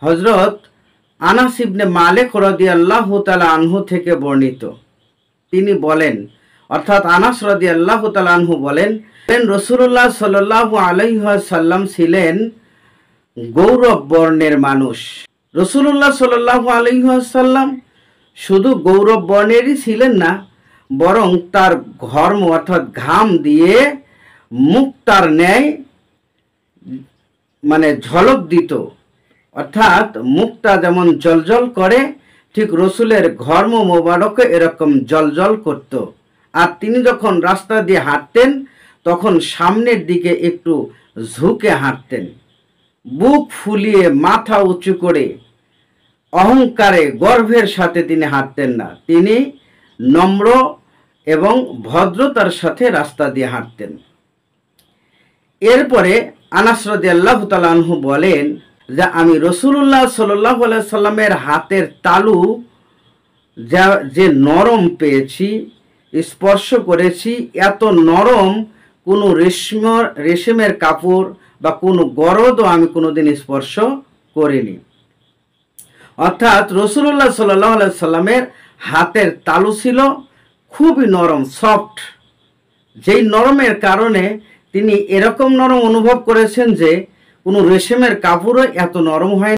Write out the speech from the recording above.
হযরত আনাস ইবনে মালিক রাদিয়াল্লাহু তাআলা আনহু থেকে বর্ণিত। তিনি বলেন, অর্থাৎ আনাস রাদিয়াল্লাহু তাআলা আনহু বলেন, রাসূলুল্লাহ সাল্লাল্লাহু আলাইহি ওয়াসাল্লাম ছিলেন গৌরব বর্ণের মানুষ। রাসূলুল্লাহ সাল্লাল্লাহু আলাইহি ওয়াসাল্লাম শুধু গৌরব বর্ণেরই ছিলেন না, বরং তার ঘর্ম অর্থাৎ ঘাম দিয়ে মুক্তার ন্যায় ঝলক দিত। অর্থাৎ মুক্তা যেমন জলজল করে, ঠিক রসুলের ঘর্ম মোবারক এরকম জলজল করত। আর তিনি যখন রাস্তা দিয়ে হাঁটতেন তখন সামনের দিকে একটু ঝুঁকে হাঁটতেন। বুক ফুলিয়ে মাথা উঁচু করে অহংকারে গর্বের সাথে তিনি হাঁটতেন না। তিনি নম্র এবং ভদ্রতার সাথে রাস্তা দিয়ে হাঁটতেন। এরপরে আনাস রাদিয়াল্লাহু তাআলা আনহু বলেন যে আমি রাসূলুল্লাহ সাল্লাল্লাহু আলাইহি সাল্লামের হাতের তালু যে নরম পেয়েছি, স্পর্শ করেছি, এত নরম কোনো রেশমের কাপড় বা কোনো গরদও আমি কোনোদিন স্পর্শ করিনি। অর্থাৎ রাসূলুল্লাহ সাল্লাল্লাহু আলাইহি সাল্লামের হাতের তালু ছিল খুবই নরম, সফট। যেই নরমের কারণে তিনি এরকম নরম অনুভব করেছেন যে কোনো রেশমের কাপড়ও এত নরম হয়